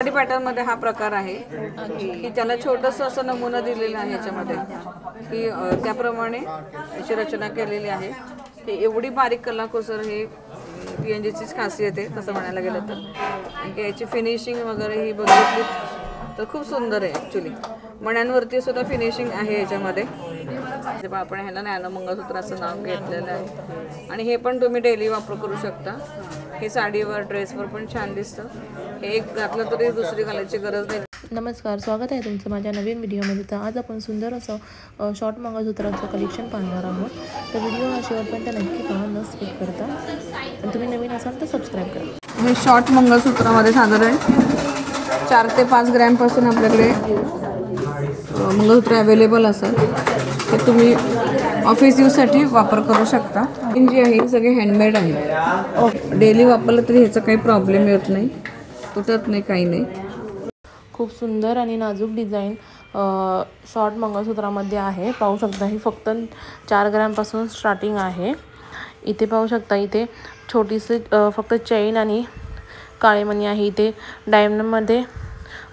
Sari pattern मध्ये हा प्रकार आहे की त्याला छोटंसं असं नमुना दिलेला आहे याच्यामध्ये की त्याप्रमाणे याची रचना केलेली आहे की एवढी बारीक कलाकुसर हे पीएनजीचीच खासियत आहे तसं म्हणायला गेलं तर आणि याची फिनिशिंग वगैरे ही बघितली तर खूप सुंदर आहे ॲक्च्युली मण्यांवरती सुद्धा फिनिशिंग आहे याच्यामध्ये आपण ह्याला नॅनो मंगळसूत्राचं नाव घेतलेलं आहे आणि हे पण तुम्ही डेली वापर करू शकता हे साडीवर ड्रेसवर पण छान दिसतं हे एक घातलं तरी दुसरी घालायची गरज नाही। नमस्कार, स्वागत आहे तुमचं माझ्या नवीन व्हिडिओमध्ये। तर आज आपण सुंदर असं शॉर्ट मंगळसूत्राचं कलेक्शन पाहणार आहोत। तर व्हिडिओ हा शेवटपर्यंत नक्की पहा, न स्किप करता, आणि तुम्ही नवीन असाल तर सबस्क्राईब करा। हे शॉर्ट मंगळसूत्रामध्ये साधारण 4 ते 5 ग्रॅमपासून आपल्याकडे मंगळसूत्र अवेलेबल असतात हे तुम्ही ऑफिस यूजसाठी वापर करू शकता। जी आहे सगळे हँडमेड आहे, डेली वापरलं तरी ह्याचा काही प्रॉब्लेम येत नाही, तुटत नाही, काही नाही। खूप सुंदर आणि नाजूक डिझाईन शॉर्ट मंगळसूत्रामध्ये आहे। पाहू शकता ही फक्त 4 ग्रॅमपासून स्टार्टिंग आहे। इथे पाहू शकता इथे छोटीशी फक्त चेन आणि काळे मणी आहे। इथे डायमंडमध्ये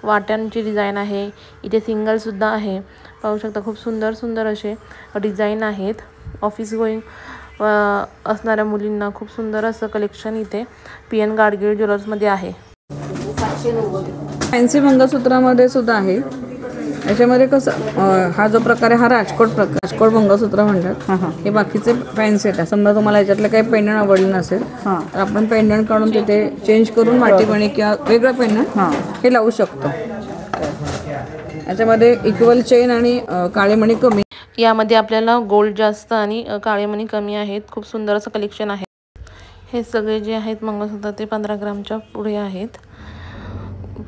वाट्यांची डिझाईन आहे, इथे सिंगलसुद्धा आहे। पाहू शकता खूप सुंदर सुंदर असे डिझाईन आहेत। ऑफिस गोईंग असणाऱ्या मुलींना खूप सुंदर असं कलेक्शन इथे PN गाडगीळ ज्वेलर्समध्ये आहे। फॅन्सी मंगळसूत्रामध्ये सुद्धा आहे। याच्यामध्ये कसं हा जो प्रकार आहे हा राजकोट मंगळसूत्र म्हणतात। हे बाकीचे फॅन्सी आहेत। समजा तुम्हाला याच्यातलं काही पेंडंट आवडलं नसेल तर आपण पेंडंट काढून तिथे चेंज करून माटीमणी किंवा वेगळं पेंडंट हे लावू शकतो। याच्यामध्ये इक्वल चेन आणि काळे मणी कमी, यामध्ये आपल्याला गोल्ड जास्त आणि काळे मणी कमी आहेत। खूप सुंदर असं कलेक्शन आहे। हे सगळे जे आहेत मंगळसूत्र ते 15 ग्रॅमच्या पुढे आहेत।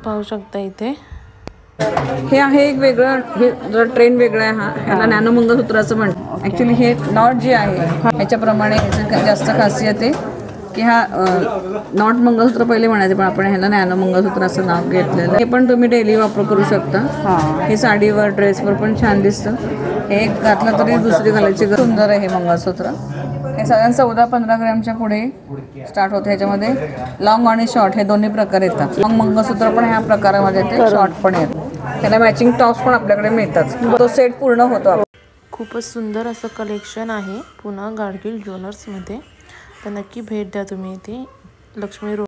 पाहू शकता इथे हे आहे एक वेगळं, हे जर ट्रेंड वेगळा आहे हा, ह्याला नॅनो मंगळसूत्राचं म्हणतात। ॲक्च्युली हे नॉट जे आहे ह्याच्याप्रमाणे ह्याचं जास्त खासियत आहे की हा नॉट मंगळसूत्र पहिले म्हणायचे पण आपण ह्याला नॅनो मंगळसूत्राचं नाव घेतलेलं आहे। हे पण तुम्ही डेली वापर करू शकता, हे साडीवर ड्रेसवर पण छान दिसतं। हे एक घातलं तरी दुसरी घालायची गरज। सुंदर आहे हे मंगळसूत्र। हे साधारण 14-15 ग्रॅमच्या पुढे स्टार्ट होते। ह्याच्यामध्ये लॉंग आणि शॉर्ट हे दोन्ही प्रकार येतात। लॉंग मंगळसूत्र पण ह्या प्रकारामध्ये येते, शॉर्ट पण येते। त्याला मॅचिंग टॉप्स पण आपल्याकडे मिळतात, तो सेट पूर्ण होतो। खूपच सुंदर असं कलेक्शन आहे पुन्हा गाडगीळ ज्वेलर्समध्ये, तर नक्की भेट द्या तुम्ही इथे। लक्ष्मी रोड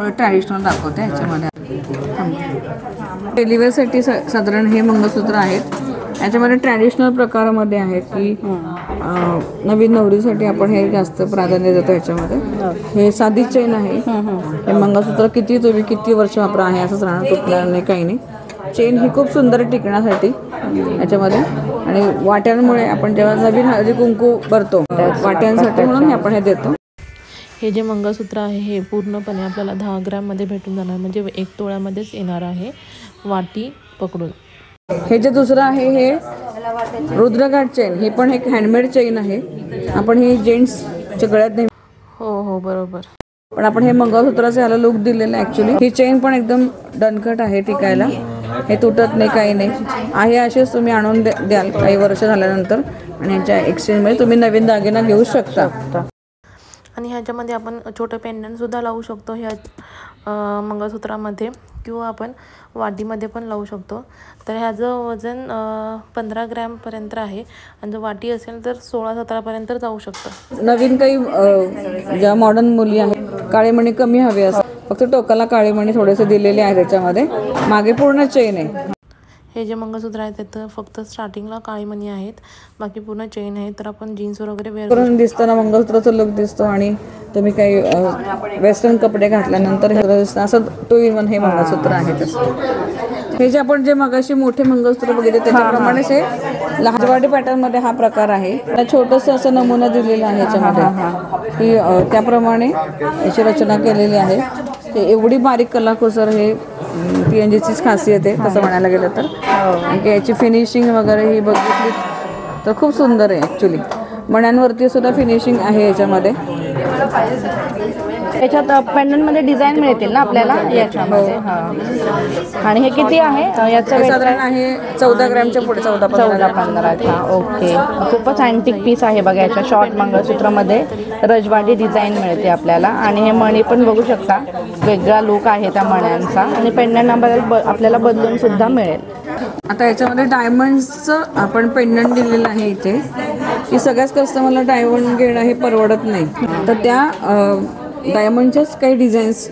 ट्रॅडिशनल दाखवते ह्याच्यामध्ये। डेलिव्हरीसाठी साधारण हे मंगळसूत्र आहेत। याच्यामध्ये ट्रॅडिशनल प्रकारामध्ये आहेत की नवीन नवरीसाठी आपण हे जास्त प्राधान्य देतो। ह्याच्यामध्ये हे साधी चेन आहे। हे मंगळसूत्र तुम्ही किती वर्ष वापरा आहे असंच राहणार, तुटणार नाही, काही नाही। चेन ही खूप सुंदर टिकण्यासाठी याच्यामध्ये, आणि वाट्यांमुळे आपण जेव्हा नवीन हळदी कुंकू भरतो वाट्यांसाठी म्हणून आपण हे देतो। हे जे मंगळसूत्र आहे हे पूर्णपणे आपल्याला 10 ग्रॅममध्ये भेटून जाणार, म्हणजे 1 तोळ्यामध्येच येणार आहे वाटी पकडून। हे जे दुसरं आहे हे रुद्रघाट चेन, ही पण एक हँडमेड चेन आहे। आपण ही जेंट्सच्या गळ्यात नाही, हो बरोबर, पण आपण हे मंगळसूत्राचं याला लुक दिलेलं आहे। ॲक्च्युली ही चेन पण एकदम दणकट आहे टिकायला, हे तुटत नाही, काही नाही आहे। असेच तुम्ही आणून द्याल काही वर्ष झाल्यानंतर आणि ह्याच्या एक्सचेंजमध्ये तुम्ही नवीन दागिना घेऊ शकता। आणि ह्याच्यामध्ये आपण छोटं पेंडंटसुद्धा लावू शकतो ह्या मंगळसूत्रामध्ये, किंवा आपण वाटीमध्ये पण लावू शकतो। तर ह्याचं वजन 15 ग्रॅमपर्यंत आहे, आणि जर वाटी असेल तर 16-17पर्यंत जाऊ शकतं। नवीन काही ज्या मॉडर्न मुली आहेत काळे मणी कमी हवे असतात, फक्त टोकाला काळे मणी थोडेसे दिलेले आहेत त्याच्यामध्ये, मागे पूर्ण चेन आहे। हे जे मंगळसूत्र आहे त्यात फक्त स्टार्टिंगला काळे मणी आहेत, बाकी पूर्ण चेन आहे। तर आपण जीन्स वगैरे वेअर करून दिसताना मंगळसूत्राचा लुक दिसतो, आणि तुम्ही काही वेस्टर्न कपडे घातल्यानंतर हे दिसतं। असं 2 in 1 हे मंगळसूत्र आहे तसं। हे जे आपण मोठे मंगळसूत्र बघितले त्याच्याप्रमाणेच हे लहाजवाडी पॅटर्नमध्ये हा प्रकार आहे। छोटंसं असं नमुना दिलेला आहे याच्यामध्ये की त्याप्रमाणे याची रचना केलेली आहे। ते एवढी बारीक कलाकुसर हे पीएनजीचीच खासियत आहे तसं म्हणायला गेलं तर, आणि याची फिनिशिंग वगैरे ही बघितली तर खूप सुंदर आहे। ॲक्च्युली मण्यांवरती सुद्धा फिनिशिंग आहे याच्यामध्ये, याच्यात पेंडंटमध्ये डिझाईन मिळतील ना आपल्याला याच्यामध्ये? हां. आणि हे किती आहे याचं हे वेट? साधारण आहे 14 ग्रॅमच्या पुढे, 14-15. हां, ओके. खूपच अँटिक पीस आहे बघा. याच्या शॉर्ट मंगळसूत्रामध्ये रजवाडी डिझाईन मिळते आपल्याला. आणि हे मणी पण बघू शकता, वेगळा लुक आहे त्या मण्यांचा. आणि पेंडंट आपल्याला बदलून सुद्धा मिळेल. आता याच्यामध्ये डायमंड्सचं आपण पेंडंट दिलेलं आहे इथे, की सगळ्याच कस्टमरला डायमंड घेणं हे परवडत नाही. तर त्या डायमंडच्याच काही डिझाईन्स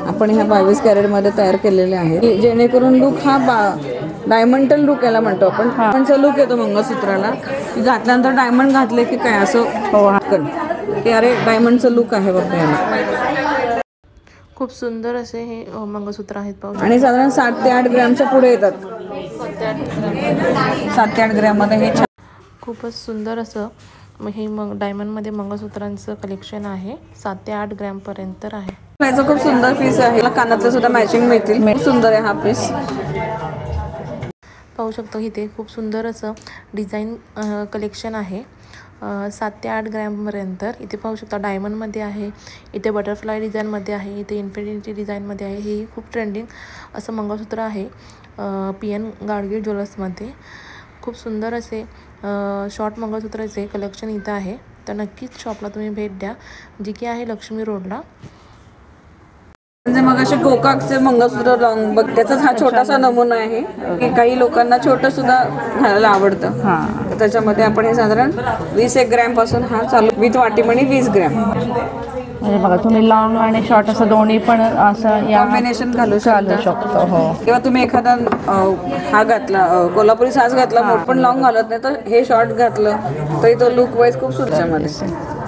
आपण ह्या 22 कॅरेटमध्ये तयार केलेले आहेत, की जेणेकरून लुक हा डायमंडल लुक याला म्हणतो आपण. डायमंडचा लुक येतो मंगळसूत्राला, की घातल्यानंतर डायमंड घातले की काय असं की अरे डायमंडचं लुक आहे बघा याला. खूप सुंदर असे हे मंगळसूत्र आहेत पाहू. आणि साधारण 7 ते 8 ग्रॅमच्या पुढे येतात. 7 ते 8 ग्रॅममध्ये हे खूपच सुंदर असं हे डायमंडमध्ये मंगळसूत्रांचं कलेक्शन आहे. 7 ते 8 ग्रॅमपर्यंत आहे. याचा खूप सुंदर पीस आहे. कानातलं सुद्धा मॅचिंग मिळतील. खूप सुंदर आहे हा पीस. पाहू शकतो इथे खूप सुंदर असं डिझाईन कलेक्शन आहे. 7 ते 8 ग्रॅमपर्यंत. इथे पाहू शकता डायमंडमध्ये आहे, इथे बटरफ्लाय डिझाईनमध्ये आहे, इथे इन्फिनिटी डिझाईनमध्ये आहे. हे खूप ट्रेंडिंग असं मंगळसूत्र आहे PN गाडगीळ ज्वेलर्समध्ये. खूप सुंदर असे शॉर्ट मंगळसूत्राचे कलेक्शन इथं आहे. तर नक्कीच शॉपला तुम्ही भेट द्या, जी की आहे लक्ष्मी रोडला. म्हणजे मग असे गोकाकचे मंगळसूत्र लॉंग बघ, त्याचाच हा छोटासा नमुना आहे, की काही लोकांना छोटं सुद्धा घालायला आवडतं. तर त्याच्यामध्ये आपण हे साधारण 20 ग्रॅम पासून हा चालू विथ वाटीमणी 20 ग्रॅम. म्हणजे बघा तुम्ही लॉंग आणि शॉर्ट असं दोन्ही पण असं या कॉम्बिनेशन घालू शकतो. हो. किंवा तुम्ही एखादा हा घातला, कोल्हापुरी साज घातला, मोठ पण लॉंग घालत नाही, तर हे शॉर्ट घातलं तरी तो लुक वाईज खूप सुंदर मध्ये.